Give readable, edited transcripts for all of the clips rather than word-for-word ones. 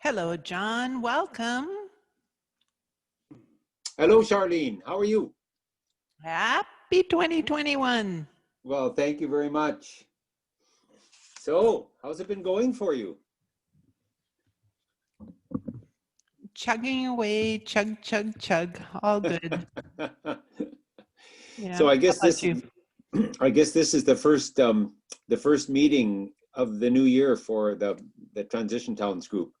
Hello, John. Welcome. Hello, Charlene. How are you? Happy 2021. Well, thank you very much. So, how's it been going for you? Chugging away, chug, chug, chug. All good. Yeah. So I How guess about you? this is the first meeting of the new year for the Transition Towns group.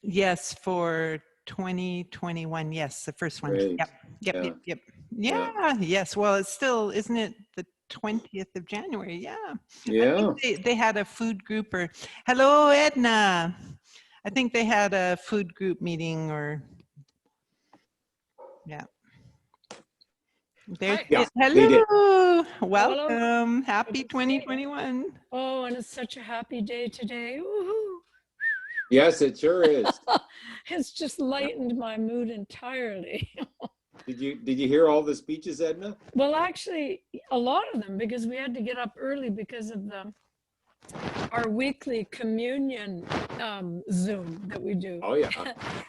Yes, for 2021. Yes, the first one. Right. Yep. Yeah. Yeah. Yes. Well, it's still, isn't it the 20th of January? Yeah. I Yeah. think they had a food group or, hello, Edna. I think they had a food group meeting or, yeah. There's Yeah, hello. they did. Welcome. Happy Good to see you. 2021. Oh, and it's such a happy day today. Woohoo! Yes, it sure is. It's just lightened my mood entirely. Did you hear all the speeches, Edna? Well, actually, a lot of them, because we had to get up early because of our weekly communion Zoom that we do. Oh yeah.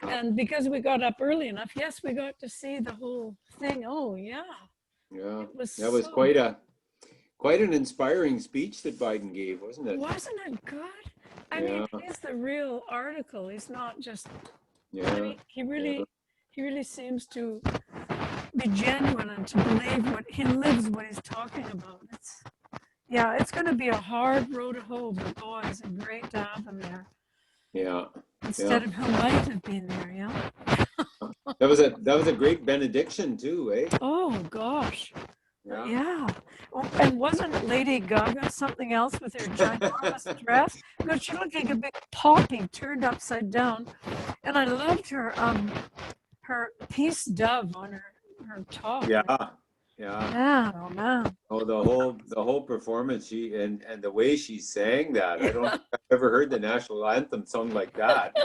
And because we got up early enough, yes, we got to see the whole thing. Oh yeah. Yeah. It was That was so quite an inspiring speech that Biden gave, wasn't it? Wasn't it good? I Yeah. mean, he's the real article. He's not just. Yeah. I mean, he really seems to be genuine and to believe what he lives, what he's talking about. It's going to be a hard road to hoe, but boy, it's great to have him there Yeah. instead of who might have been there. Yeah. That was a great benediction too, eh? Oh gosh. Yeah. Yeah. Oh, and wasn't Lady Gaga something else with her ginormous dress? No, she looked like a big poppy turned upside down. And I loved her peace dove on her top. Yeah. Yeah, oh man. Oh, the whole performance, she and the way she sang that. I don't think I've ever heard the national anthem sung like that.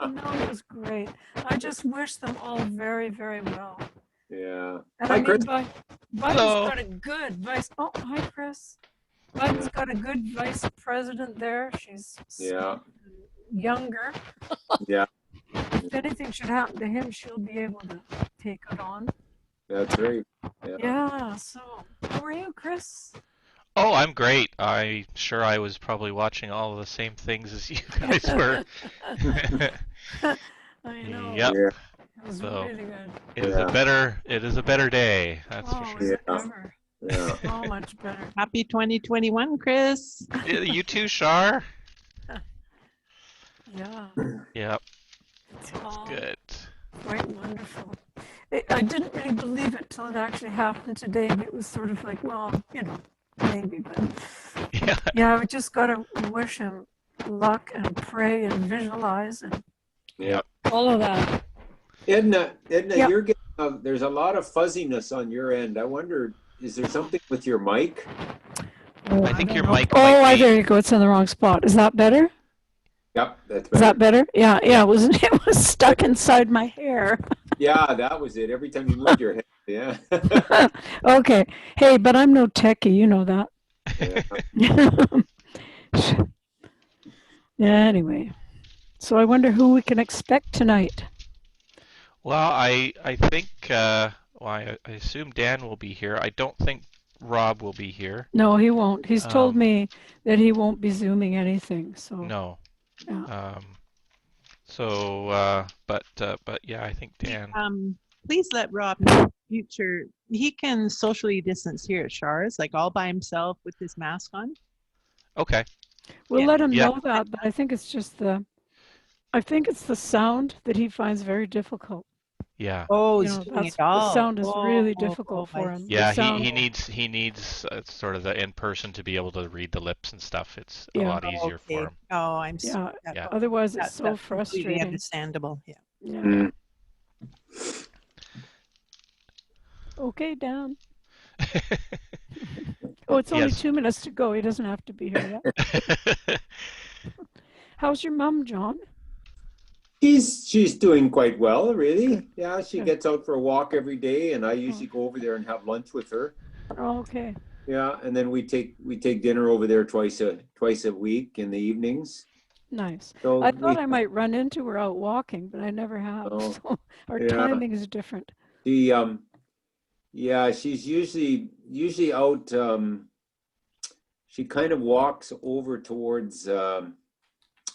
No, it was great. I just wish them all very, very well. Yeah. And Hi, I mean, Chris. Biden's got a good vice. Oh, hi, Chris. Biden's got a good vice president there. She's younger. Yeah. If anything should happen to him, she'll be able to take it on. That's right. Yeah. So, how are you, Chris? Oh, I'm great. I'm sure I was probably watching all the same things as you guys were. I know. Yep. Yeah. It was So really good. it is a better day. That's for Oh, sure. is it ever? Yeah. So much better. Happy 2021, Chris. You too, Char. Yeah. Yep. It's all Good. quite wonderful. I didn't really believe it till it actually happened today. But it was sort of like, well, maybe, but Yeah. we just got to wish him luck and pray and visualize and Yeah. all of that. Edna, Yep. you're getting there's a lot of fuzziness on your end. I wonder, is there something with your mic? Oh, I think don't your know. mic Oh, might be. there you go. It's in the wrong spot. Is that better? Yep, that's Is better. that better? Yeah. It was stuck inside my hair. Yeah, that was it. Every time you moved your head. Yeah. Okay. Hey, but I'm no techie. You know that. Yeah. Yeah, anyway. So I wonder who we can expect tonight. Well, I think I assume Dan will be here. I don't think Rob will be here. No, he won't. He's told Um, me that he won't be Zooming anything. So No. yeah. But yeah, I think Dan. Please let Rob know in the future. He can socially distance here at Char's, like all by himself with his mask on. Okay. We'll Yeah. let him Yeah. know that, but I think it's just the sound that he finds very difficult. Yeah. Oh, You know, zooming that's it all. the sound is really Oh, difficult I for him. see. Yeah, The sound, he needs sort of the in person to be able to read the lips and stuff. It's a Yeah. lot easier for Okay. him. Oh, I'm sorry. yeah. Yeah. Otherwise, it's That's so completely frustrating. understandable. Yeah. Yeah. Mm. Okay, Dan. Oh, it's only Yes. 2 minutes to go. He doesn't have to be here yet. How's your mom, John? She's doing quite well, really. Yeah, she Good. gets out for a walk every day, and I usually go over there and have lunch with her. Oh, okay. Yeah, and then we take dinner over there twice a week in the evenings. Nice. So I we, thought I might run into her out walking, but I never have. oh, So our yeah, timing is different. she, yeah, she's usually out. She kind of walks over towards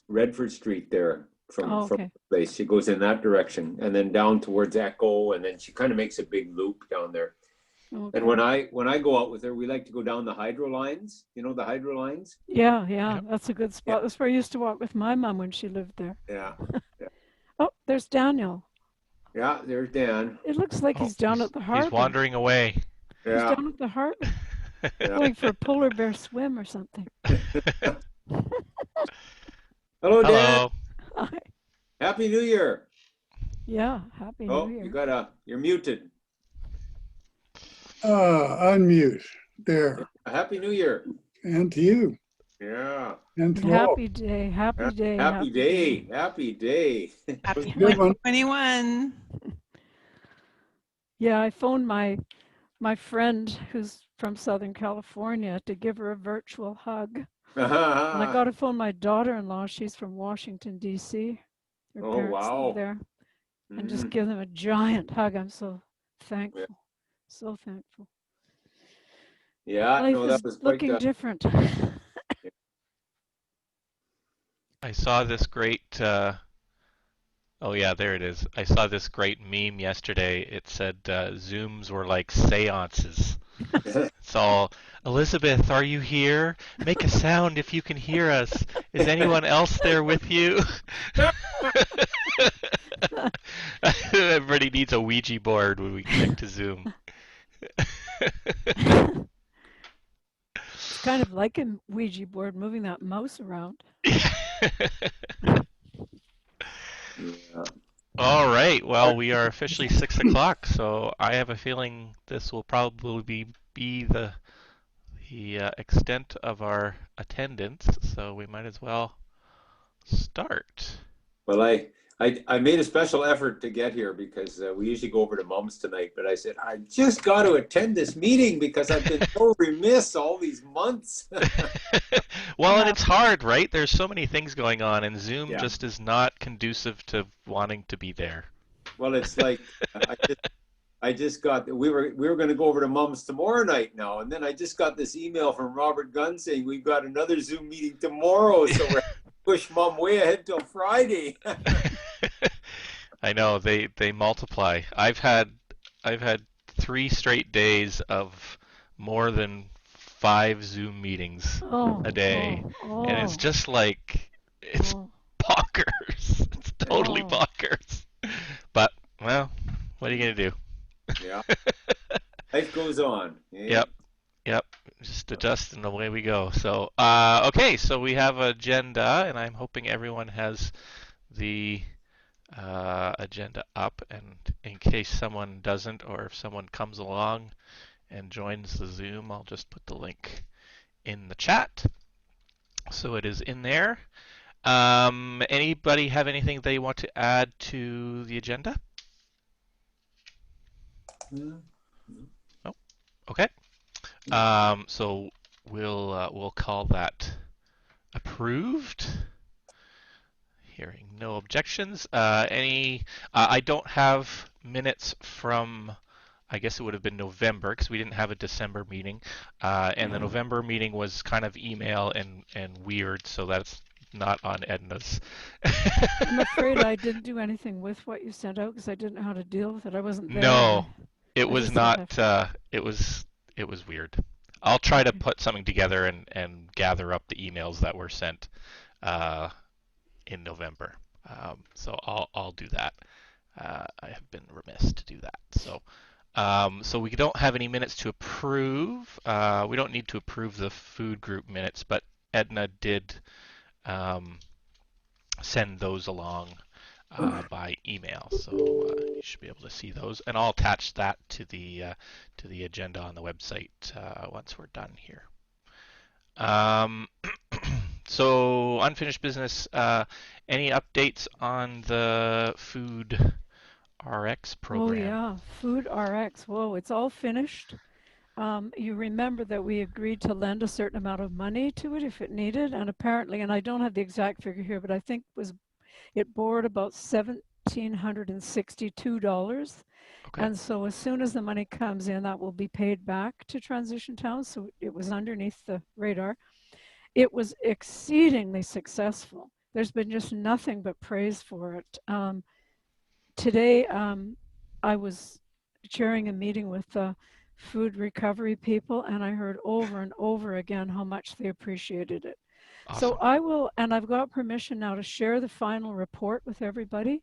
Redford Street there Oh, from okay. the place. She goes in that direction and then down towards Echo, and then she kind of makes a big loop down there. And Okay. when I go out with her, we like to go down the hydro lines. You know the hydro lines? Yeah, yeah, Yep. that's a good Yeah, spot. That's where I used to walk with my mom when she lived there. yeah, yeah. Oh, there's Daniel. Yeah, there's Dan. It looks like Oh, he's down at the he's harbor. wandering away. He's Yeah, down at the harbor, yeah. going for a polar bear swim or something. Hello, Dan. Hello. Hi. Happy New Year. Yeah, Happy New Oh, Year. you're muted. Unmute there. Happy New Year. And to you Yeah. and And to all. happy day, happy day, Happy happy day. day. Happy day. Happy Good one. 2021. Yeah, I phoned my friend who's from Southern California to give her a virtual hug. And I got to phone my daughter-in-law. She's from Washington, D.C. Her Oh, parents live wow. there. And just Mm, give them a giant hug. I'm so yeah. thankful. So thankful. Yeah, Life no, is that was quite looking different. I saw this great. Oh yeah, there it is. I saw this great meme yesterday. It said Zooms were like seances. It's all, Elizabeth, are you here? Make a sound if you can hear us. Is anyone else there with you? Everybody needs a Ouija board when we connect to Zoom. It's kind of like a Ouija board moving that mouse around. Yeah. All right. Well, we are officially 6 o'clock, so I have a feeling this will probably be the extent of our attendance. So we might as well start. Well, I made a special effort to get here because we usually go over to Mom's tonight, but I said, I just got to attend this meeting because I've been so remiss all these months. Well, and it's hard, right? There's so many things going on, and Zoom Yeah. just is not conducive to wanting to be there. Well, it's like I just got we were going to go over to Mom's tomorrow night now, and then I just got this email from Robert Gunn saying we've got another Zoom meeting tomorrow, so we're push Mom way ahead till Friday. I know they multiply. I've had 3 straight days of more than 5 Zoom meetings Oh, a day, oh, and it's oh, just like it's oh, bonkers. It's totally oh. bonkers. But well, what are you gonna do? Yeah, life goes on. Eh? Yep, yep. Just adjust and away we go. So okay, so we have agenda, and I'm hoping everyone has the agenda up, and in case someone doesn't, or if someone comes along and joins the Zoom, I'll just put the link in the chat so it is in there. Anybody have anything they want to add to the agenda? Mm. Oh, okay. So we'll call that approved. Hearing no objections. I don't have minutes from, I guess it would have been November because we didn't have a December meeting. And the November meeting was kind of email and weird, so that's not on Edna's. I'm afraid I didn't do anything with what you sent out because I didn't know how to deal with it. I wasn't there. No, it I was just thought not. It was weird. I'll try to put something together and gather up the emails that were sent in November. So I'll do that. I have been remiss to do that. So we don't have any minutes to approve. We don't need to approve the food group minutes, but Edna did send those along by email, so you should be able to see those, and I'll attach that to the agenda on the website once we're done here. So unfinished business. Any updates on the Food RX program? Oh yeah, Food RX. Whoa, it's all finished. you remember that we agreed to lend a certain amount of money to it if it needed, and apparently, and I don't have the exact figure here, but I think it borrowed about $1,762. Okay. And so as soon as the money comes in, that will be paid back to Transition Town. So it was underneath the radar. It was exceedingly successful. There's been just nothing but praise for it. Today, I was chairing a meeting with food recovery people, and I heard over and over again how much they appreciated it. So Awesome. I will, and I've got permission now to share the final report with everybody.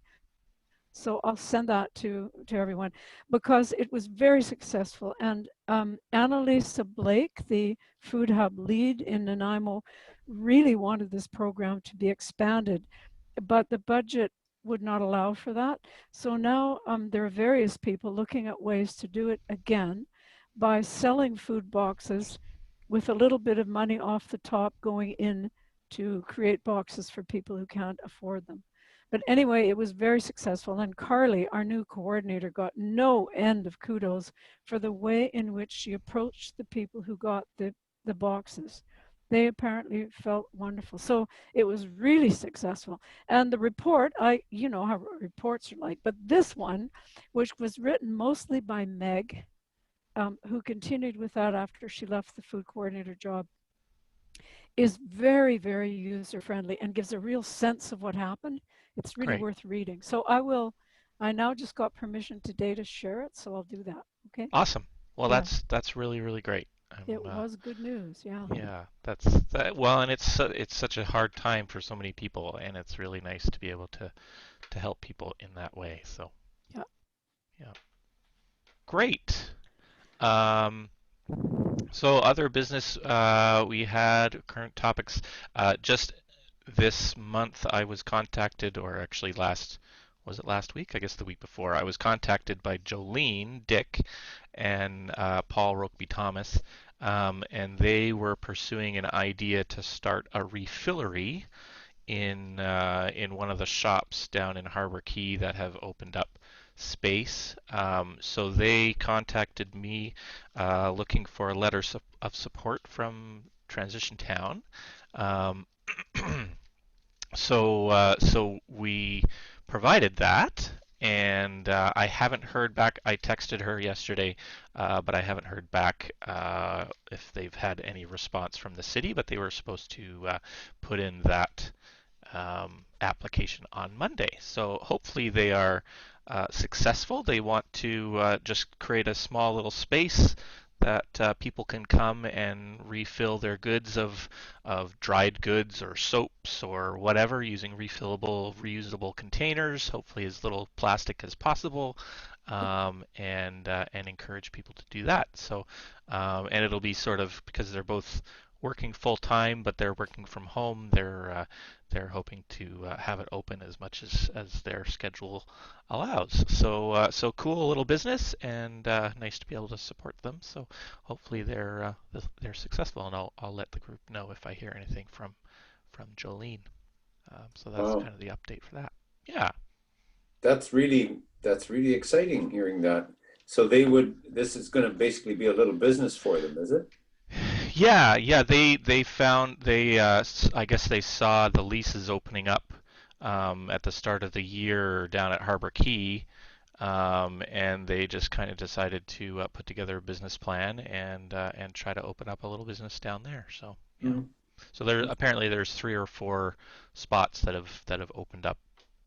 So I'll send that to everyone because it was very successful. And Annalisa Blake, the Food Hub lead in Nanaimo, really wanted this program to be expanded, but the budget would not allow for that. So now there are various people looking at ways to do it again by selling food boxes with a little bit of money off the top going in to create boxes for people who can't afford them. But anyway, it was very successful. And Carly, our new coordinator, got no end of kudos for the way in which she approached the people who got the boxes. They apparently felt wonderful. So it was really successful. And the report, you know how reports are like, but this one, which was written mostly by Meg, who continued with that after she left the food coordinator job, is very, very user friendly and gives a real sense of what happened. It's really Great. worth reading. So I now just got permission today to share it, so I'll do that. Okay. Awesome. Well, Yeah. that's really, really great. It was good news. Yeah. Yeah, well, and it's such a hard time for so many people, and it's really nice to be able to help people in that way. So Yeah. yeah, great. Um, so other business, we had current topics. Just this month, I was contacted, or actually was it last week? I guess the week before. I was contacted by Jolene Dick and Paul Rokeby Thomas, and they were pursuing an idea to start a refillery in one of the shops down in Harbor Key that have opened up space. So they contacted me looking for a letter of support from Transition Town. Um, so we provided that, and I haven't heard back. I texted her yesterday, but I haven't heard back if they've had any response from the city. But they were supposed to put in that application on Monday. So hopefully they are successful. They want to just create a small little space that people can come and refill their goods of dried goods or soaps or whatever using refillable, reusable containers, hopefully as little plastic as possible, and encourage people to do that. So, and it'll be sort of, because they're both working full time, but they're working from home. They're hoping to have it open as much as their schedule allows. So cool little business, and nice to be able to support them. So hopefully they're successful, and I'll let the group know if I hear anything from Jolene. So that's Wow. kind of the update for that. Yeah. That's really exciting hearing that. So this is going to basically be a little business for them, is it? Yeah. They found I guess they saw the leases opening up at the start of the year down at Harbor Key, and they just kind of decided to put together a business plan and try to open up a little business down there. So yeah. Mm. So apparently there's 3 or 4 spots that have opened up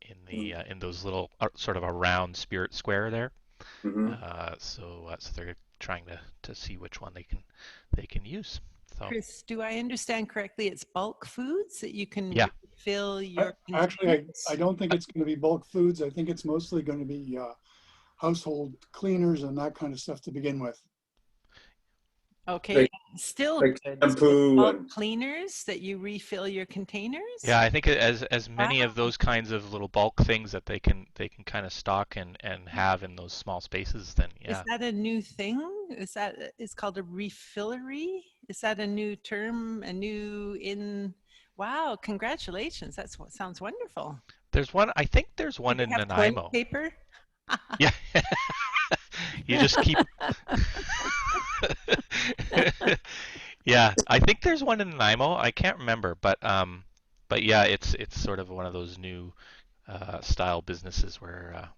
in the in those little sort of around Spirit Square there. Mm-hmm. So they're trying to see which one they can use. So Chris, do I understand correctly? It's bulk foods that you can yeah. fill your Actually, I don't think it's going to be bulk foods. I think it's mostly going to be household cleaners and that kind of stuff to begin with. Okay, still Like goods, shampoo bulk and cleaners that you refill your containers? Yeah, I think as many of Wow. those kinds of little bulk things that they can kind of stock and have in those small spaces, then Is yeah. that a new thing? It's called a refillery? Is that a new term? Wow, congratulations. That's what sounds wonderful. I think there's Do one they in have toilet Nanaimo. paper? Yeah. You just keep Yeah, I think there's one in Nanaimo. I can't remember, but yeah, it's sort of one of those new style businesses where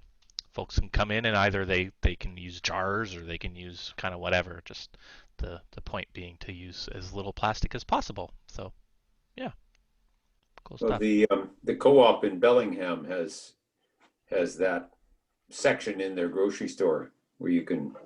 folks can come in and either they can use jars or they can use kind of whatever. Just the point being to use as little plastic as possible. So yeah, cool Well, stuff. the co-op in Bellingham has that section in their grocery store where you can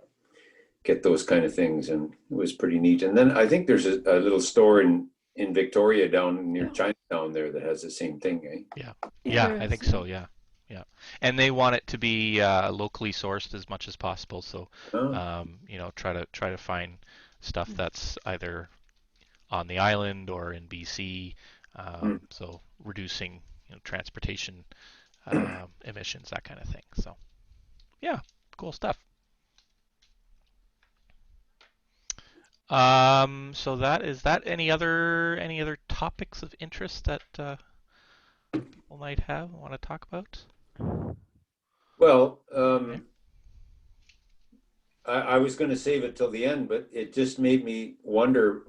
get those kind of things, and it was pretty neat. And then I think there's a little store in Victoria down near Chinatown there that has the same thing, eh? Yeah, Yeah, yeah, there I is, think so. Yeah, yeah, and they want it to be locally sourced as much as possible. So Oh, try to find stuff that's either on the island or in BC. hmm. So reducing transportation emissions, that kind of thing. So yeah, cool stuff. So that. Any other topics of interest that people might want to talk about? Well, Okay. I was going to save it till the end, but it just made me wonder.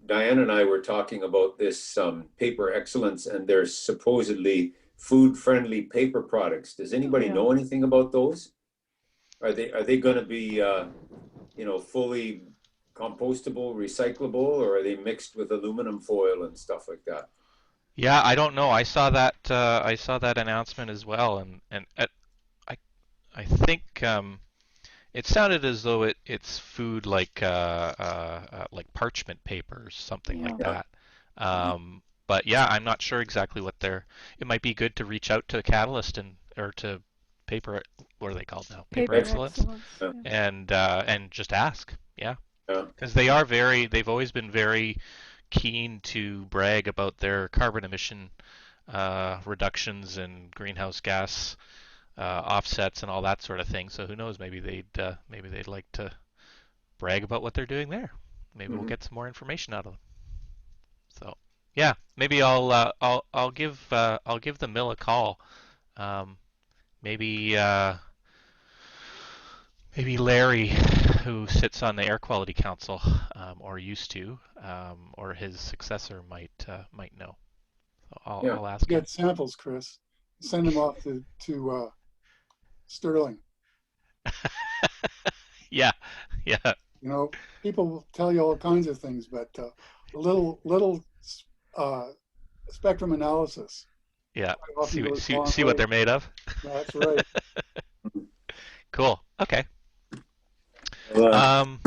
Diane and I were talking about this paper excellence, and there's supposedly food-friendly paper products. Does anybody Yeah. know anything about those? Are they going to be fully compostable, recyclable, or are they mixed with aluminum foil and stuff like that? Yeah, I don't know. I saw that announcement as well, and I I think it sounded as though it's food like parchment paper or something like Yeah. Yeah. that. But yeah, I'm not sure exactly what they're. It might be good to reach out to Catalyst or to Paper. What are they called now? Paper Paper Excellence, excellence. Yeah. Yeah. and just ask. Yeah, Yeah. because they've always been very keen to brag about their carbon emission reductions and greenhouse gas offsets and all that sort of thing. So who knows? Maybe they'd like to brag about what they're doing there. Maybe we'll Mhm. get some more information out of them. So yeah, maybe I'll give the mill a call. Um, maybe Larry, who sits on the Air Quality Council, or used to, or his successor might know. So I'll Yeah. I'll ask him. Get samples, Chris. Send them off to Sterling. Yeah, yeah, You know, people will tell you all kinds of things, but a little uh, spectrum analysis yeah. quite often See goes a see long see what way. they're made of. That's right. Cool. Okay. Well, Um,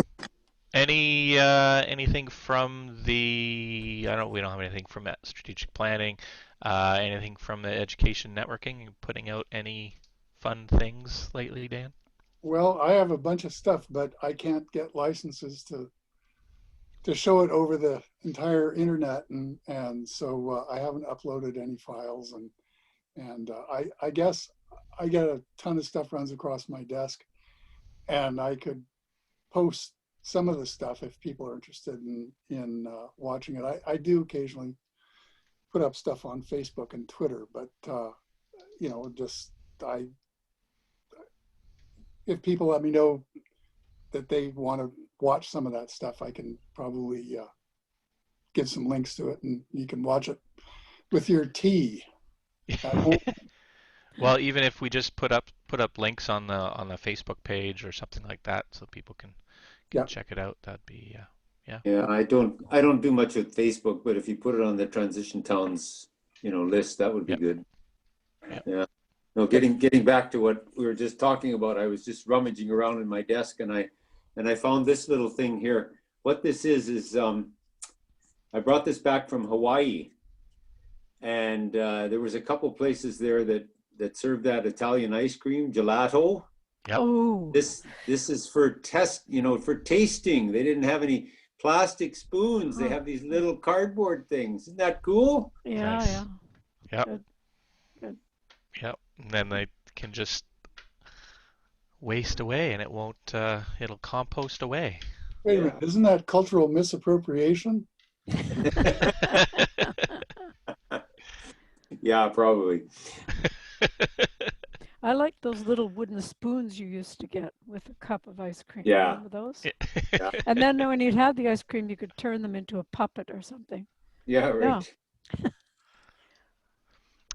anything from the? I don't. We don't have anything from that strategic planning. Anything from the education networking? You putting out any fun things lately, Dan? Well, I have a bunch of stuff, but I can't get licenses to show it over the entire internet, and so I haven't uploaded any files, and I guess I get a ton of stuff runs across my desk, and I could post some of the stuff if people are interested in watching it. I do occasionally put up stuff on Facebook and Twitter, but just I if people let me know that they want to watch some of that stuff, I can probably give some links to it, and you can watch it with your tea at home. Well, even if we just put up links on the Facebook page or something like that, so people can Yeah. check it out, that'd be yeah. yeah, I don't do much with Facebook, but if you put it on the Transition Towns, list, that would be Yep. good. Yep. Yeah. No, getting back to what we were just talking about, I was just rummaging around in my desk, and I found this little thing here. What this is I brought this back from Hawaii, and there was a couple places there that served that Italian ice cream, gelato. Yep. Oh, This is for for tasting. They didn't have any plastic spoons. They Huh. have these little cardboard things. Isn't that cool? yeah, Nice. yeah. Yep. Good. Good. Yep. And then they can just waste away, and it'll compost away. Wait a minute, isn't that cultural misappropriation? Yeah, probably. I like those little wooden spoons you used to get with a cup of ice cream. Yeah. Remember those? Yeah. And then when you'd have the ice cream, you could turn them into a puppet or something. Yeah, Yeah.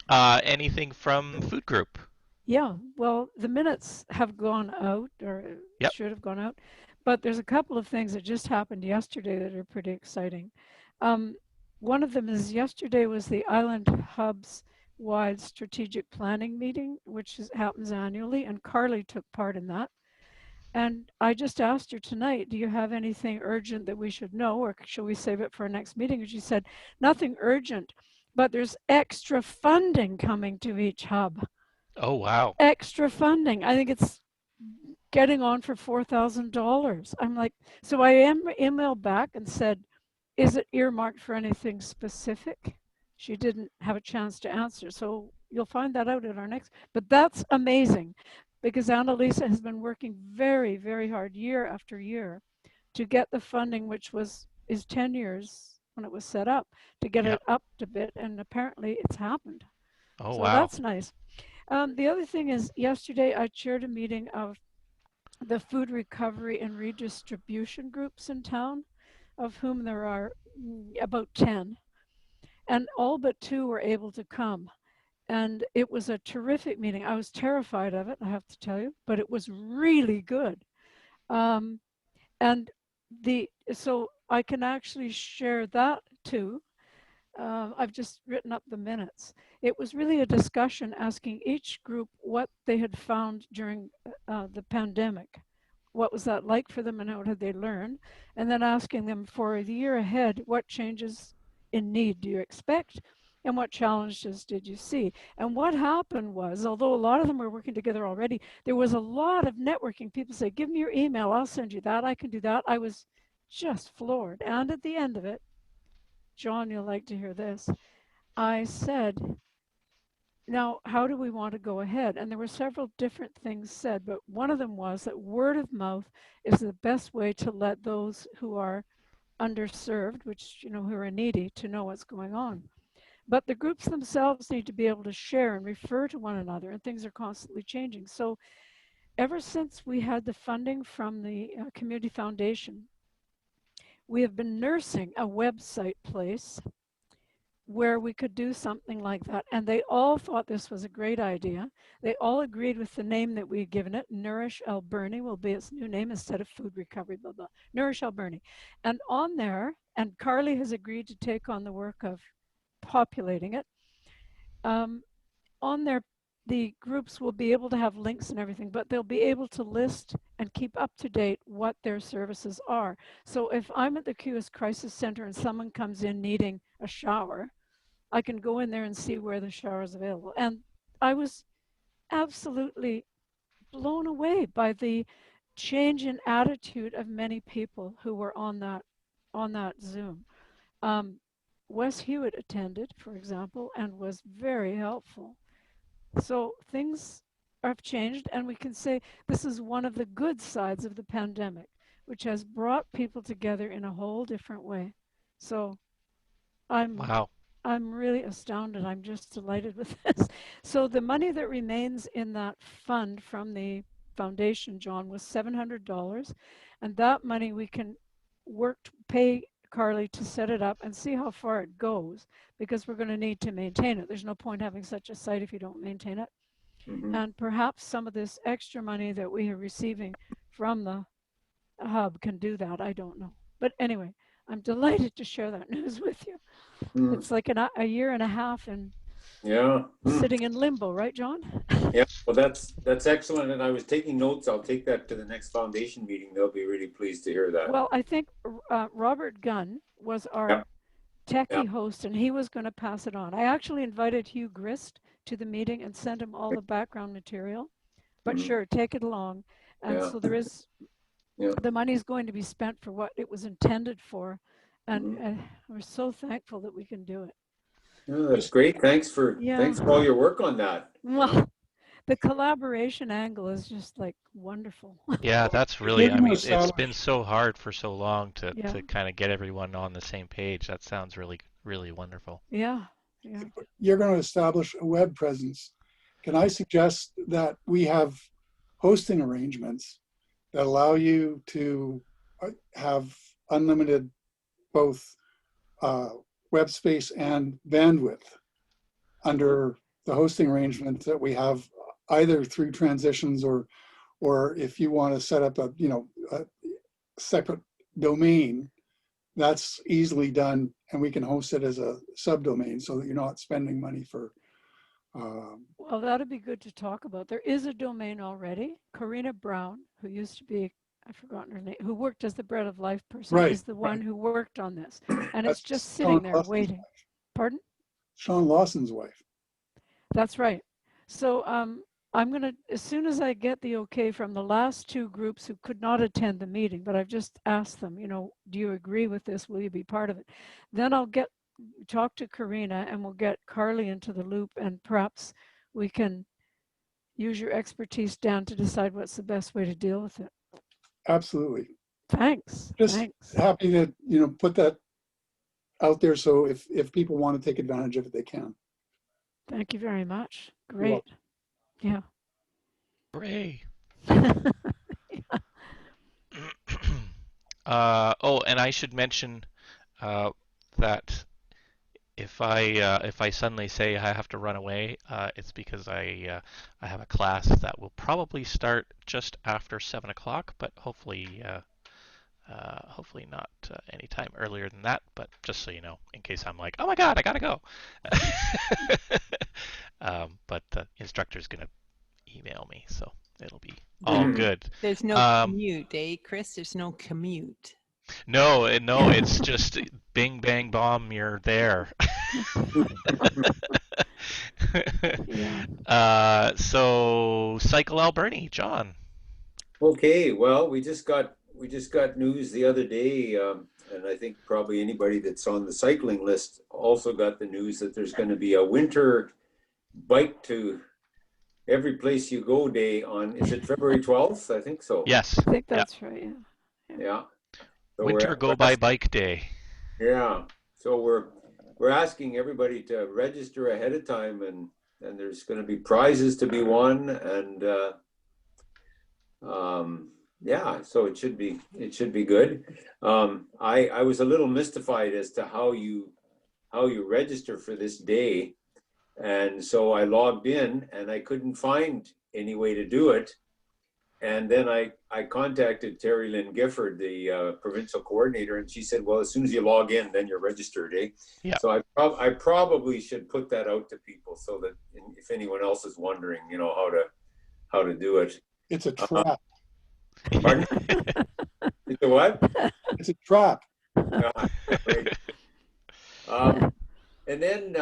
right. Anything from food group? Yeah, well, the minutes have gone out, or Yep. should have gone out, but there's a couple of things that just happened yesterday that are pretty exciting. Um, One of them is yesterday was the Island Hubs wide strategic planning meeting, which happens annually, and Carly took part in that. And I just asked her tonight, do you have anything urgent that we should know, or shall we save it for our next meeting? And she said, nothing urgent, but there's extra funding coming to each hub. Oh, wow. Extra funding. I think it's getting on for $4,000. I'm like, so I emailed back and said, is it earmarked for anything specific? She didn't have a chance to answer. So you'll find that out at our next, but that's amazing because Annalisa has been working very, very hard year after year to get the funding, which is 10 years when it was set up, to get Yep. it up a bit, and apparently it's happened. Oh, So wow. that's nice. The other thing is, yesterday I chaired a meeting of the food recovery and redistribution groups in town, of whom there are about 10, and all but 2 were able to come. And it was a terrific meeting. I was terrified of it, I have to tell you, but it was really good. Um, and so I can actually share that too. I've just written up the minutes. It was really a discussion asking each group what they had found during the pandemic. What was that like for them and how did they learn? And then asking them for the year ahead, what changes in need do you expect? And what challenges did you see? And what happened was, although a lot of them were working together already, there was a lot of networking. People say, give me your email, I'll send you that, I can do that. I was just floored. And at the end of it, John, you'll like to hear this. I said, now, how do we want to go ahead? And there were several different things said, but one of them was that word of mouth is the best way to let those who are underserved, which, who are needy, to know what's going on. But the groups themselves need to be able to share and refer to one another, and things are constantly changing. So ever since we had the funding from the Community Foundation, we have been nursing a website place where we could do something like that. And they all thought this was a great idea. They all agreed with the name that we had given it. Nourish Alberni will be its new name instead of Food Recovery, blah, blah. Nourish Alberni. And on there, and Carly has agreed to take on the work of populating it. On there, the groups will be able to have links and everything, but they'll be able to list and keep up to date what their services are. So if I'm at the QS Crisis Center and someone comes in needing a shower, I can go in there and see where the shower is available. And I was absolutely blown away by the change in attitude of many people who were on that Zoom. Wes Hewitt attended, for example, and was very helpful. So things have changed, and we can say this is one of the good sides of the pandemic, which has brought people together in a whole different way. So Wow. I'm really astounded. I'm just delighted with this. So the money that remains in that fund from the foundation, John, was $700, and that money we can pay Carly to set it up and see how far it goes, because we're going to need to maintain it. There's no point having such a site if you don't maintain it. Mhm. And perhaps some of this extra money that we are receiving from the hub can do that. I don't know. But anyway, I'm delighted to share that news with you. Mm. It's like a year and a half and Yeah. Mm. sitting in limbo, right, John? Yeah. Well, that's excellent. And I was taking notes. I'll take that to the next foundation meeting. They'll be really pleased to hear that. Well, I think Robert Gunn was our Yeah. techie Yeah. host, and he was going to pass it on. I actually invited Hugh Grist to the meeting and sent him all the background material. But Mhm. sure, take it along. And Yeah. so there is, Yeah. the money is going to be spent for what it was intended for. And Mhm. we're so thankful that we can do it. Yeah, that's great. Thanks for all your work on that. Well, the collaboration angle is just like wonderful. Yeah, that's You're really, I going to mean, it's establish, been so hard for so long to Yeah. kind of get everyone on the same page. That sounds really, really wonderful. Yeah. Yeah. you're going to establish a web presence can I suggest that we have hosting arrangements that allow you to have unlimited both web space and bandwidth under the hosting arrangements that we have, either through transitions or if you want to set up a separate domain, that's easily done, and we can host it as a subdomain so that you're not spending money for. Well, that'd be good to talk about. There is a domain already. Karina Brown, who used to be, I've forgotten her name, who worked as the Bread of Life person, Right, is the one right. who worked on this. And That's it's just Sean sitting there Lawson's waiting. wife. Pardon? Sean Lawson's wife. That's right. So I'm going to, as soon as I get the okay from the last two groups who could not attend the meeting, but I've just asked them, do you agree with this? Will you be part of it? Then I'll talk to Karina, and we'll get Carly into the loop, and perhaps we can use your expertise, Dan, to decide what's the best way to deal with it. Absolutely. Thanks. Just Thanks. happy to put that out there, so if people want to take advantage of it, they can. Thank you very much. Great. Yeah. Hooray. Yeah. And I should mention that if I suddenly say I have to run away, it's because I have a class that will probably start just after 7 o'clock, but hopefully not any time earlier than that. But just so you know, in case I'm like, oh my God, I gotta go. But the instructor's gonna email me, so it'll be all good. There's no commute, eh, Chris? There's no commute. No, it's just bing, bang, bomb, you're there. Yeah. So Cycle Alberni, John. Okay, well, we just got news the other day, and I think probably anybody that's on the cycling list also got the news that there's going to be a winter bike to every place you go day on, is it February 12th? I think so. Yes. I think that's right. Yeah. So Winter Go By Bike Day. Yeah. So we're asking everybody to register ahead of time, and there's going to be prizes to be won, and yeah, so it should be good. I was a little mystified as to how you register for this day, and so I logged in and I couldn't find any way to do it. And then I contacted Terry Lynn Gifford, the provincial coordinator, and she said, well, as soon as you log in, then you're registered, eh? Yeah. So I probably should put that out to people so that if anyone else is wondering, how to do it. It's a trap. Pardon? It's a what? It's a trap. Right. And then,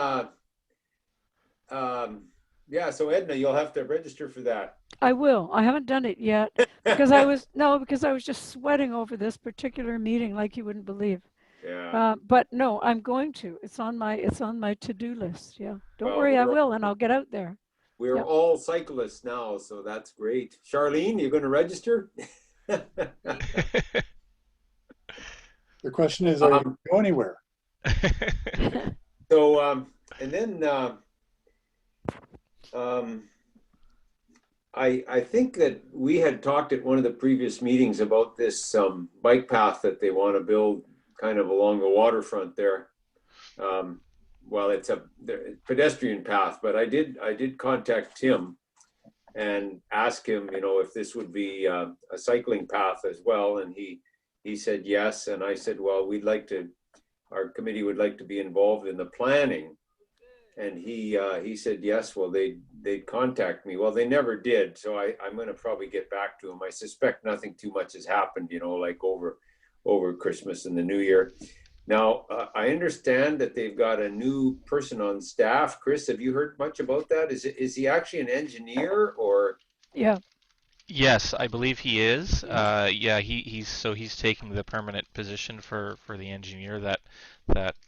yeah, so Edna, you'll have to register for that. I will. I haven't done it yet because I was just sweating over this particular meeting like you wouldn't believe. Yeah. But no, I'm going to. It's on my to-do list. Yeah. Don't worry, I will, and I'll get out there. We're all cyclists now, so that's great. Charlene, you're going to register? The question is, are you going to go anywhere? So, and then I think that we had talked at one of the previous meetings about this bike path that they want to build kind of along the waterfront there. Well, it's a pedestrian path, but I did contact Tim and ask him, if this would be a cycling path as well, and he said yes, and I said, well, our committee would like to be involved in the planning, and he said yes. Well, they'd contact me. Well, they never did, so I'm going to probably get back to him. I suspect nothing too much has happened, like over Christmas and the New Year. Now, I understand that they've got a new person on staff. Chris, have you heard much about that? Is he actually an engineer or? Yeah. Yes, I believe he is. Yeah, he's taking the permanent position for the engineer that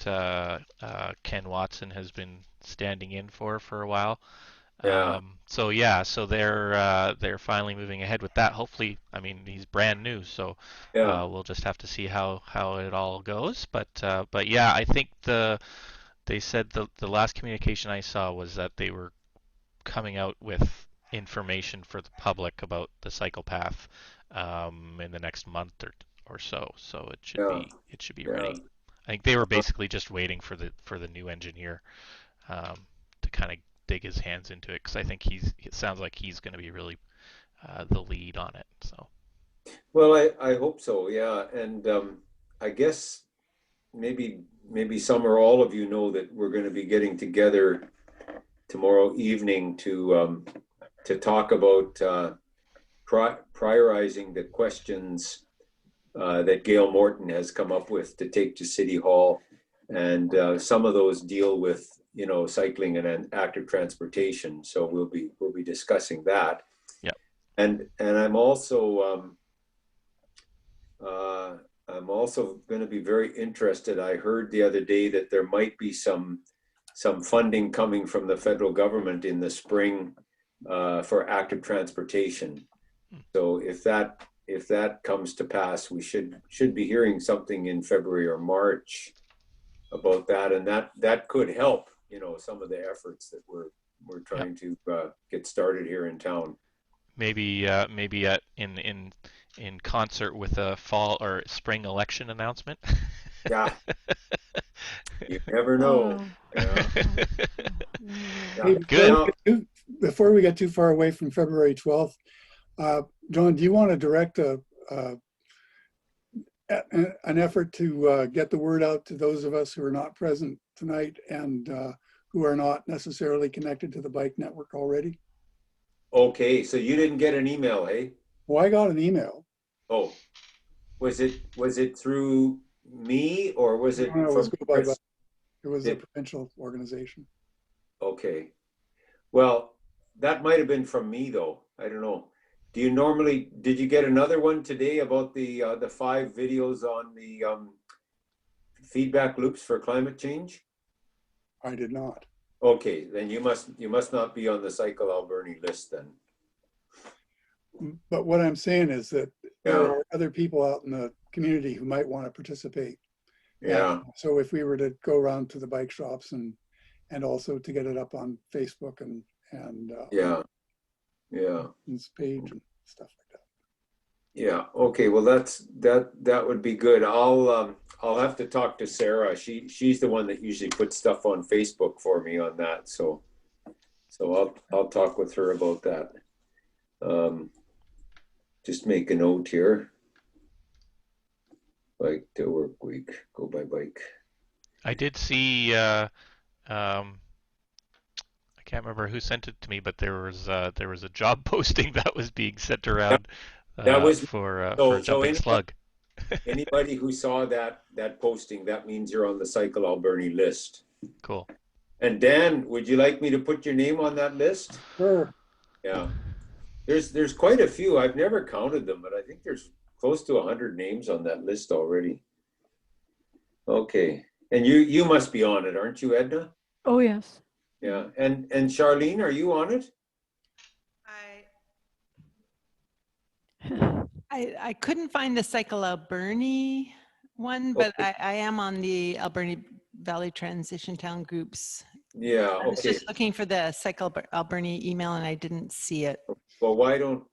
Ken Watson has been standing in for a while. Yeah. So they're finally moving ahead with that. Hopefully, I mean, he's brand new, so Yeah. we'll just have to see how it all goes. But yeah, I think they said the last communication I saw was that they were coming out with information for the public about the cycle path in the next month or so. So Yeah, it should be yeah. ready. I think they were basically just waiting for the new engineer to kind of dig his hands into it, because I think it sounds like he's going to be really the lead on it. So Well, I hope so. Yeah, and I guess maybe some or all of you know that we're going to be getting together tomorrow evening to talk about prioritizing the questions that Gail Morton has come up with to take to City Hall, and some of those deal with cycling and active transportation. So we'll be discussing that. yeah, And I'm also going to be very interested. I heard the other day that there might be some funding coming from the federal government in the spring for active transportation. So if that comes to pass, we should be hearing something in February or March about that, and that could help some of the efforts that we're trying to get started here in town. maybe in concert with a fall or spring election announcement. Yeah, you never know. Oh. Yeah. Hey, Good. before we get too far away from February 12th, John, do you want to direct an effort to get the word out to those of us who are not present tonight and who are not necessarily connected to the bike network already? Okay, so you didn't get an email, hey? Well, I got an email. Oh, was it through me or was it No, it was from Go By Chris? Bike. It was a It- provincial organization. Okay. Well, that might have been from me though. I don't know. Did you get another one today about the 5 videos on the feedback loops for climate change? I did not. Okay, then you must not be on the Cycle Alberni list then. But what I'm saying is that there Yeah. are other people out in the community who might want to participate. Yeah. And so if we were to go around to the bike shops and also to get it up on Facebook and Yeah. Yeah. his page and stuff like that. Yeah. Okay. Well, that would be good. I'll have to talk to Sarah. She's the one that usually puts stuff on Facebook for me on that. So I'll talk with her about that. Just make a note here. Bike to work week. Go by bike. I did see. I can't remember who sent it to me, but there was a job posting that was being sent around That was for so jumping slug. anybody who saw that posting, that means you're on the Cycle Alberni list. Cool. And Dan, would you like me to put your name on that list? Sure. Yeah. There's quite a few. I've never counted them, but I think there's close to 100 names on that list already. Okay. And you must be on it, aren't you, Edna? Oh, yes. Yeah. And Charlene, are you on it? I couldn't find the Cycle Alberni one, but Okay. I am on the Alberni Valley Transition Town groups. Yeah. I was Okay. just looking for the Cycle Alberni email and I didn't see it. Well, why don't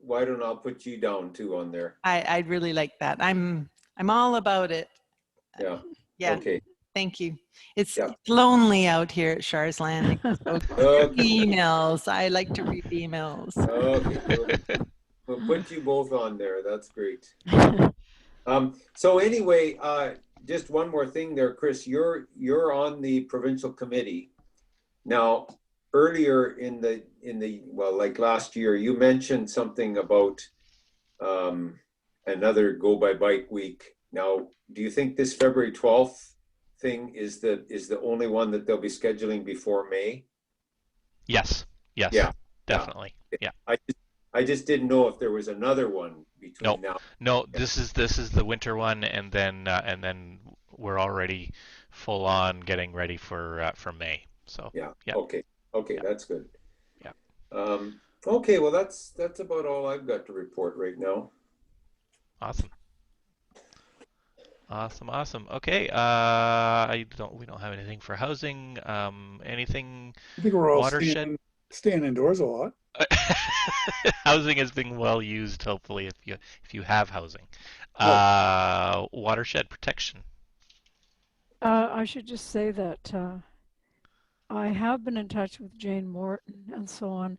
I put you down too on there? I'd really like that. I'm all about it. Yeah. Yeah. Okay. Thank you. It's Yeah. lonely out here at Char's Landing. So Okay. emails. I like to read emails. Okay. We'll put you both on there. That's great. So anyway, just one more thing there, Chris. You're on the provincial committee. Now, earlier in the well, like last year, you mentioned something about another Go by Bike week. Now, do you think this February 12th thing is the only one that they'll be scheduling before May? Yes. Yes. Yeah. Definitely. Yeah. I just didn't know if there was another one between Nope. now. No, this is the winter one, and then we're already full on getting ready for May. So Yeah. yeah. Okay. Yeah. That's good. Yeah. Okay. Well, that's about all I've got to report right now. Awesome. Okay. We don't have anything for housing. Anything I think we're all watershed? Staying indoors a lot. Housing is being well used, hopefully, if you have housing. Oh. Watershed protection. I should just say that I have been in touch with Jane Morton and so on,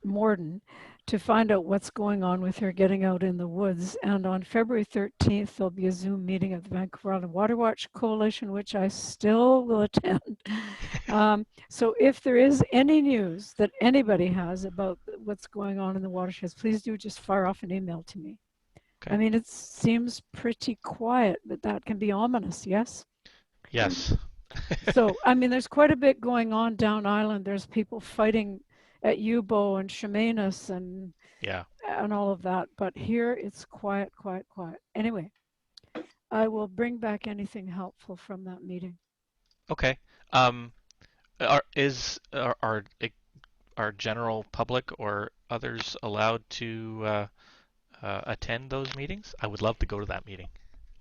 Morden, to find out what's going on with her getting out in the woods. And on February 13th, there'll be a Zoom meeting of the Vancouver Island Water Watch Coalition, which I still will attend. So if there is any news that anybody has about what's going on in the watersheds, please do just fire off an email to me. Okay. I mean, it seems pretty quiet, but that can be ominous, yes? Yes. So, I mean, there's quite a bit going on down island. There's people fighting at Yubo and Chemainus and Yeah. all of that. But here it's quiet, quiet, quiet. Anyway, I will bring back anything helpful from that meeting. Okay. Are general public or others allowed to attend those meetings? I would love to go to that meeting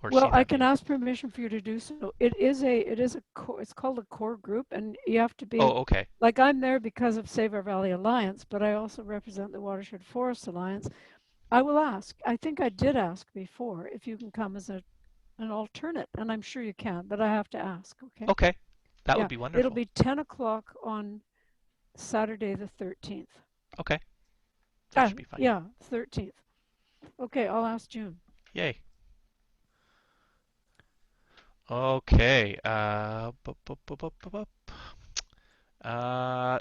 or see Well, I that can meeting. ask permission for you to do so. It's called a core group, and you have to be, Oh, okay. like, I'm there because of Save Our Valley Alliance, but I also represent the Watershed Forest Alliance. I will ask. I think I did ask before if you can come as an alternate, and I'm sure you can, but I have to ask, okay? Okay. That Yeah, would be it'll wonderful. be 10 o'clock on Saturday the 13th. Okay. That should be fine. Yeah, 13th. Okay, I'll ask June. Yay. Okay.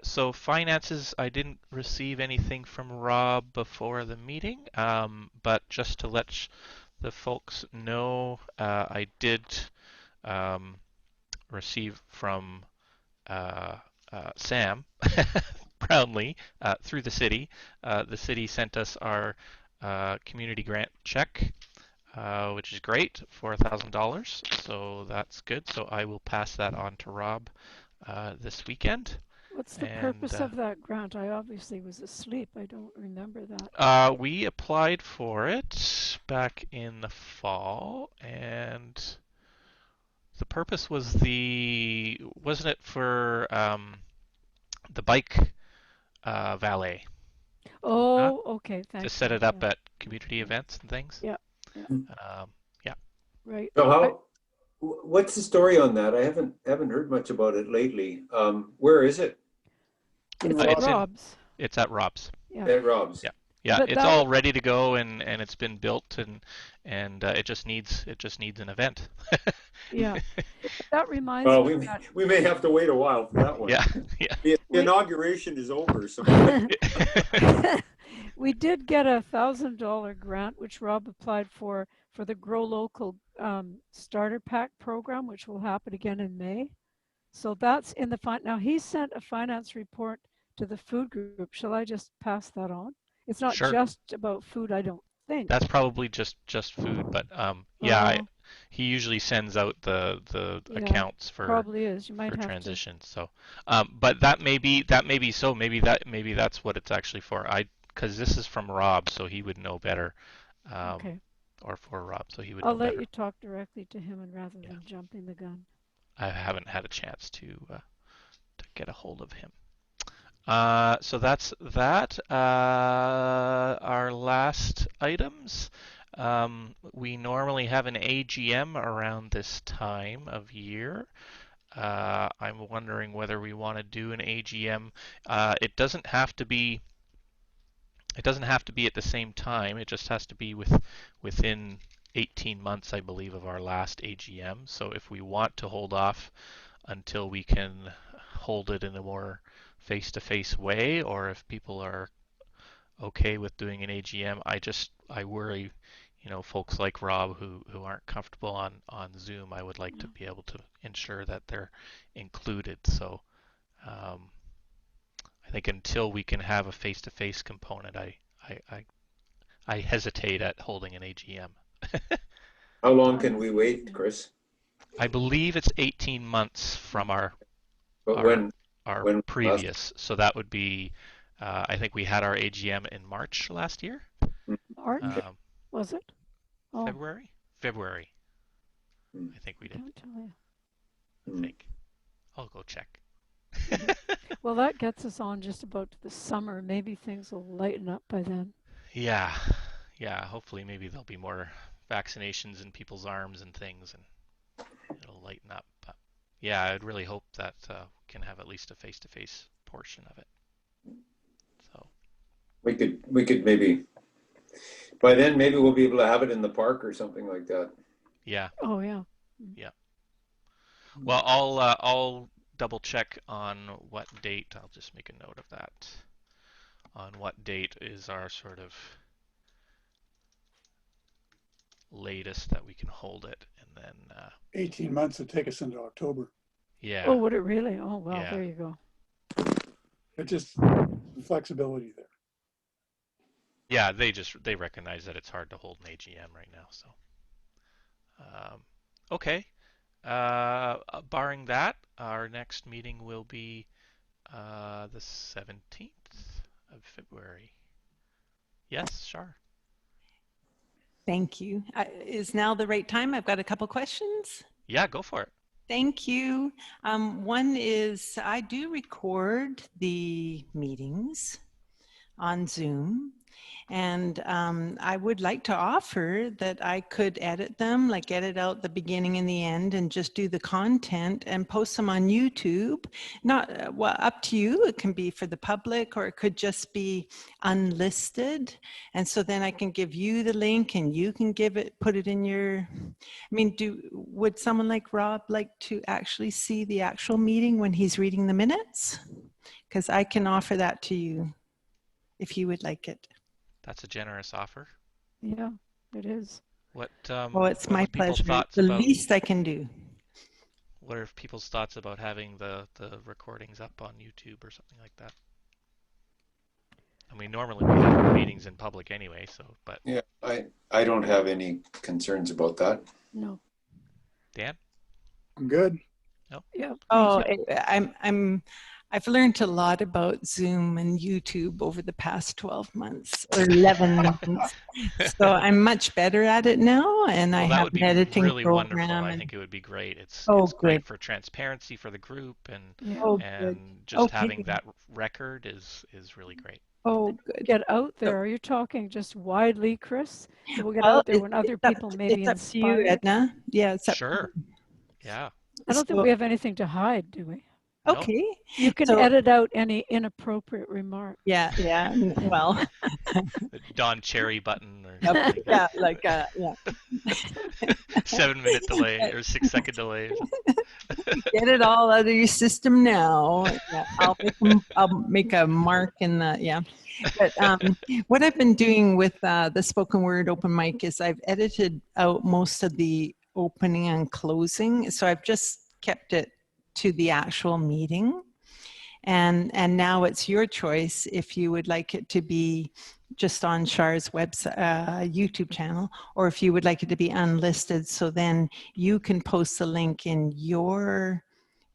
So finances, I didn't receive anything from Rob before the meeting, but just to let the folks know, I did receive from Sam Brownlee through the city. The city sent us our community grant check, which is great, $4,000. So that's good. So I will pass that on to Rob this weekend. What's the purpose of that grant? I obviously was asleep. I don't remember that. We applied for it back in the fall, and the purpose was wasn't it for the bike valet? Oh, okay. Thank you. To set it up at community events and things. Yeah. Yeah. Right. So what's the story on that? I haven't heard much about it lately. Where is it? It's at Rob's. It's at Rob's. Yeah. At Rob's. Yeah. Yeah, But it's all ready to go and it's been built and it just needs an event. Yeah. That reminds Well, me that we may have to wait a while for that one. Yeah. Yeah. The inauguration is over, so we did get a $1,000 grant, which Rob applied for the Grow Local Starter Pack program, which will happen again in May. So that's in the now he sent a finance report to the food group. Shall I just pass that on? It's not Sure. just about food, I don't think. That's probably just food, but he usually sends out the accounts for probably is. You might for have transition. So, but that may be so. Maybe that's what it's actually for. Because this is from Rob, so he would know better. Okay. Or for Rob, so he would I'll know let better. you talk directly to him and rather than jumping the gun. I haven't had a chance to get a hold of him. So that's that. Our last items. We normally have an AGM around this time of year. I'm wondering whether we want to do an AGM. It doesn't have to be. It doesn't have to be at the same time. It just has to be within 18 months, I believe, of our last AGM. So if we want to hold off until we can hold it in a more face-to-face way, or if people are okay with doing an AGM, I worry, folks like Rob who aren't comfortable on Zoom. I would like to be able to ensure that they're included. So I think until we can have a face-to-face component, I hesitate at holding an AGM. How long can we wait, Chris? I believe it's 18 months from our previous. So that would be, I think we had our AGM in March last year. March? Was it? Oh. February? February. I think we did. Can't tell you. I think. I'll go check. Well, that gets us on just about to the summer. Maybe things will lighten up by then. Yeah, yeah. Hopefully, maybe there'll be more vaccinations in people's arms and things, and it'll lighten up. But yeah, I'd really hope that we can have at least a face-to-face portion of it. So We could maybe, by then maybe we'll be able to have it in the park or something like that. yeah, Oh, yeah. yeah. Well, I'll double check on what date. I'll just make a note of that. On what date is our sort of latest that we can hold it, and then 18 months would take us into October. yeah, Oh, would it really? Oh, well, Yeah. there you go. It just flexibility there. yeah, they recognize that it's hard to hold an AGM right now. So okay, barring that, our next meeting will be the 17th of February. Yes, Char. Thank you. Is now the right time? I've got a couple questions. Yeah, go for it. Thank you. One is I do record the meetings on Zoom, and I would like to offer that I could edit them, like edit out the beginning and the end and just do the content and post them on YouTube. Not, well, up to you. It can be for the public, or it could just be unlisted. And so then I can give you the link and you can put it in your, I mean, would someone like Rob like to actually see the actual meeting when he's reading the minutes? Because I can offer that to you if you would like it. That's a generous offer. Yeah, it is. What Oh, it's what my are people's pleasure. thoughts The about least I can do. what are people's thoughts about having the recordings up on YouTube or something like that? I mean, normally we have our meetings in public anyway, so but Yeah, I don't have any concerns about that. No. Dan? I'm good. Yeah. Oh, I've learned a lot about Zoom and YouTube over the past 12 months or 11 months. So I'm much better at it now, and I Well, that have would an be editing really wonderful. program. I And, think it would be great. It's oh, great good. for transparency for the group, and Yeah. Oh, and good. just Okay. having that record is really great. Oh, good. Get out there. Are you talking just widely, Chris? It will get Well, out there when other people may be it's up to you, inspired. Edna. Yeah, it's up to Sure. you. Yeah. I don't think So, we have anything to hide, do we? No. okay. You can So, edit out any inappropriate remark. yeah, well, The Don Cherry button or yep, something. yeah, like, yeah. 7-minute delay or 6-second delay. Or something. Get it all out of your system now. Yeah, I'll make a mark in the, yeah. But what I've been doing with the spoken word open mic is I've edited out most of the opening and closing. So I've just kept it to the actual meeting. And now it's your choice if you would like it to be just on Char's website, YouTube channel, or if you would like it to be unlisted. So then you can post the link in your,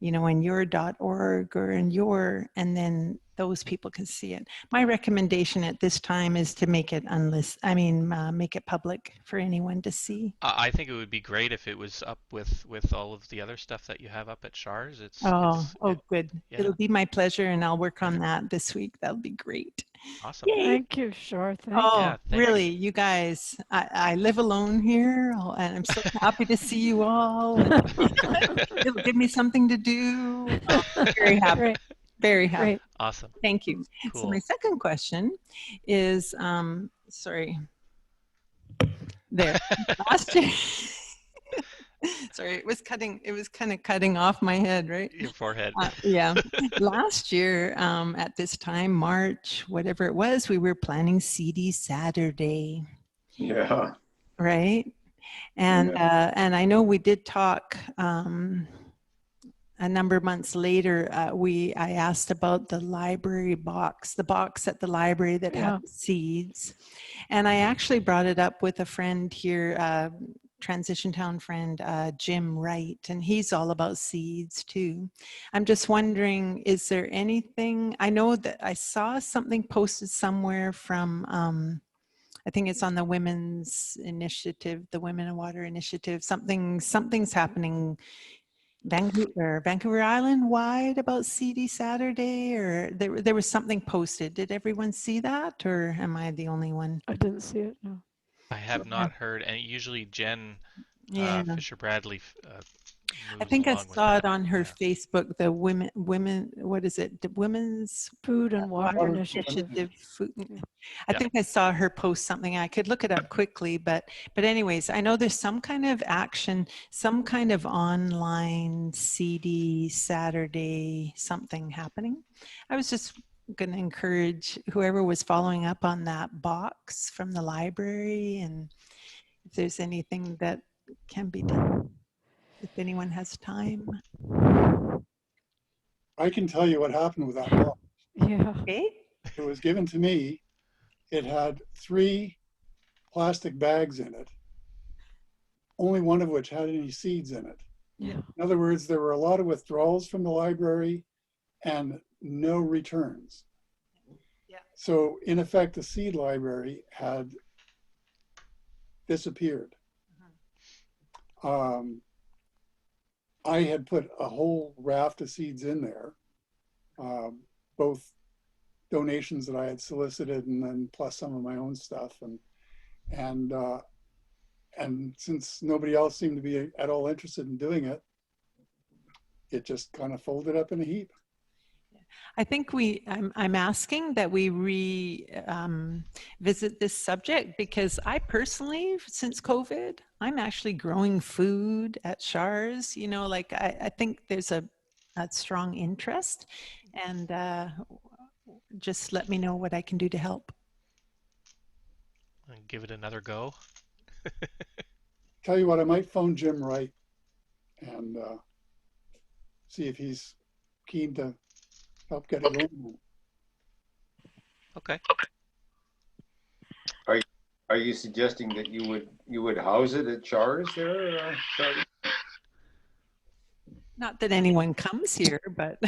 in your .org or in your, and then those people can see it. My recommendation at this time is to make it make it public for anyone to see. I think it would be great if it was up with all of the other stuff that you have up at Char's. Good. Yeah. It'll be my pleasure, and I'll work on that this week. That'll be great. Awesome. Yay. Thank you, Char. Thank Oh, Yeah, thank really? you. You guys, I live alone here, and I'm so happy to see you all. It'll give me something to do. Oh, very happy. Great. Very happy. Great. Awesome. Thank you. Cool. So my second question is, sorry. There. Last year. Sorry, it was kind of cutting off my head, right? Your forehead. Yeah. Last year, at this time, March, whatever it was, we were planning CD Saturday. Yeah. Right. And I know we did talk a number of months later. I asked about the library box, the box at the library that had the seeds. And I actually brought it up with a friend here, Transition Town friend, Jim Wright, and he's all about seeds too. I'm just wondering, is there anything, I know that I saw something posted somewhere from, I think it's on the Women's Initiative, the Women in Water Initiative, something's happening Vancouver Island wide about CD Saturday, or there was something posted. Did everyone see that, or am I the only one? I didn't see it. No. I have not heard, and usually Jen Yeah. Fisher Bradley I moves think I along with saw that. it on her Yeah. Facebook, the women, what is it? The Women's Food and Water Water Initiative. Initiative Food. I Yeah. think I saw her post something. I could look it up quickly, but anyways, I know there's some kind of action, some kind of online CD Saturday something happening. I was just going to encourage whoever was following up on that box from the library, and if there's anything that can be done, if anyone has time. I can tell you what happened with that box. Yeah. Okay. It was given to me. It had 3 plastic bags in it, only one of which had any seeds in it. Yeah. In other words, there were a lot of withdrawals from the library and no returns. Yeah. So in effect, the seed library had disappeared. I had put a whole raft of seeds in there, both donations that I had solicited and then plus some of my own stuff. And since nobody else seemed to be at all interested in doing it, it just kind of folded up in a heap. I think I'm asking that we visit this subject, because I personally, since COVID, I'm actually growing food at Char's. You know, like I think there's a strong interest, and just let me know what I can do to help. And give it another go. Tell you what, I might phone Jim Wright and see if he's keen to help get it going. Okay. Are you suggesting that you would house it at Char's there, Charlie? Not that anyone comes here, but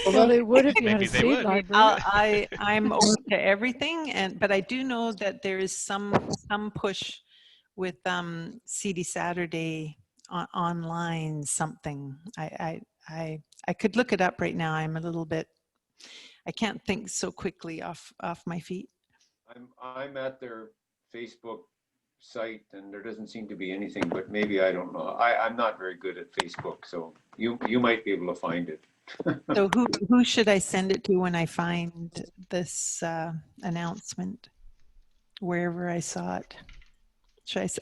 Well, they would if you had Maybe a they seed would. library. I'm open to everything, but I do know that there is some push with CD Saturday online something. I could look it up right now. I'm a little bit, I can't think so quickly off my feet. I'm at their Facebook site and there doesn't seem to be anything, but maybe I don't know. I'm not very good at Facebook, so you might be able to find it. So who should I send it to when I find this announcement? Wherever I saw it.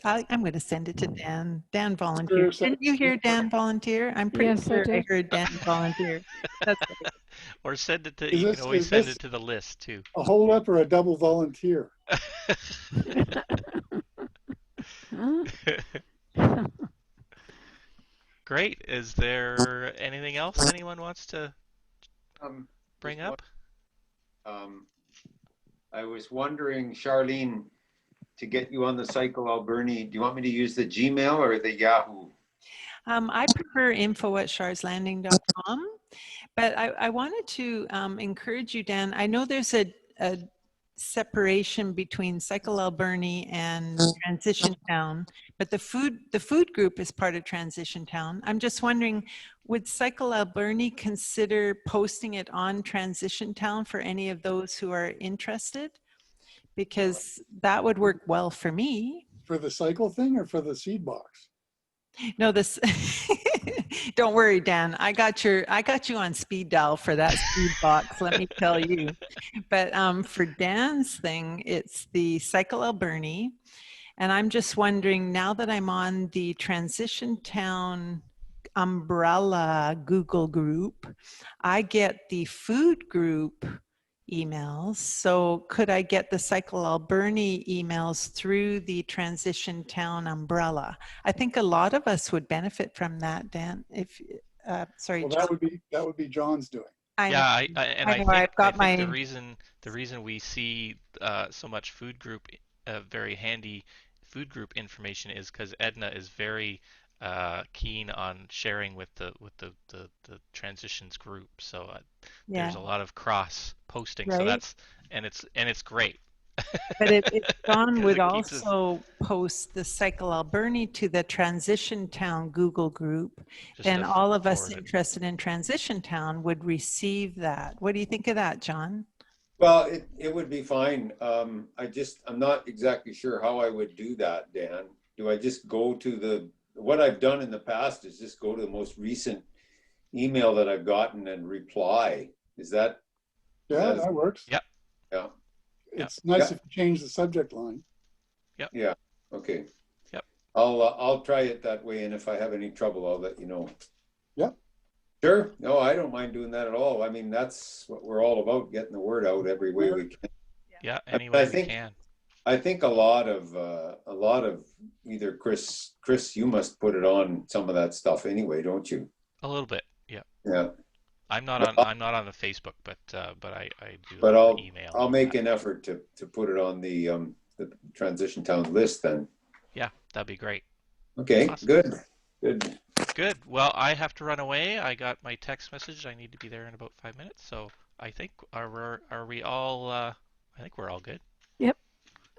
I'm going to send it to Dan. Dan volunteered. Sure, Didn't you hear Dan volunteer? I'm pretty Yes, I sure I did. heard Dan volunteer. That's right. Or send it to, Is you this- can always is send this- it to the list too. a hold up or a double volunteer? Great. Is there anything else anyone wants to bring just up? I was wondering, Charlene, to get you on the Cycle Alberni, do you want me to use the Gmail or the Yahoo? I prefer info@charslanding.com, but I wanted to encourage you, Dan. I know there's a separation between Cycle Alberni and Transition Town, but the food group is part of Transition Town. I'm just wondering, would Cycle Alberni consider posting it on Transition Town for any of those who are interested? Because that would work well for me. For the cycle thing or for the seed box? No, this. Don't worry, Dan. I got you on speed dial for that seed box. Let me tell you. But for Dan's thing, it's the Cycle Alberni, and I'm just wondering, now that I'm on the Transition Town umbrella Google group, I get the food group emails. So could I get the Cycle Alberni emails through the Transition Town umbrella? I think a lot of us would benefit from that, Dan. If sorry, Well, John. that would be John's doing. Yeah, I know, think I've got the my reason we see so much food group, very handy food group information is because Edna is very keen on sharing with the transitions group. So there's a lot of cross posting. So right. it's great. But if John 'Cause would it keeps us also post the Cycle Alberni to the Transition Town Google group, just then to all of us forward it. interested in Transition Town would receive that. What do you think of that, John? Well, it would be fine. I'm not exactly sure how I would do that, Dan. Do I just go to what I've done in the past is just go to the most recent email that I've gotten and reply. Is that? Yeah, that works. Yep. Yeah. It's nice Yeah. if you change the subject line. Yeah. Okay. Yep. I'll try it that way, and if I have any trouble, I'll let you know. Yep. Sure. No, I don't mind doing that at all. I mean, that's what we're all about, getting the word out every way we can. Yeah, any way we think- can. I think a lot of either Chris, you must put it on some of that stuff anyway, don't you? A little bit. Yeah. Yeah. I'm not on the Facebook, but I do But on the email. I'll and make that. an effort to put it on the Transition Town list then. Yeah, that'd be great. Okay, Awesome. good. Good. Well, I have to run away. I got my text message. I need to be there in about 5 minutes. So I think are we all? I think we're all good.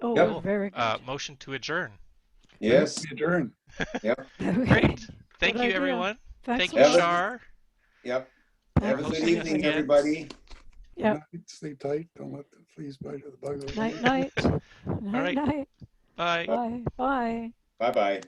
Oh, Yep. we're very good. Motion to adjourn. Yes. Adjourn. Okay. Great. Thank Good you, idea. everyone. Thanks Thank a you, lot. Char. Yep. Thanks. Have a good hosting us evening, again. everybody. Yeah. Good night. Sleep tight. Don't let the fleas bite or the bug. Night, night. Night, right. night. Bye. Bye. Bye. Bye-bye.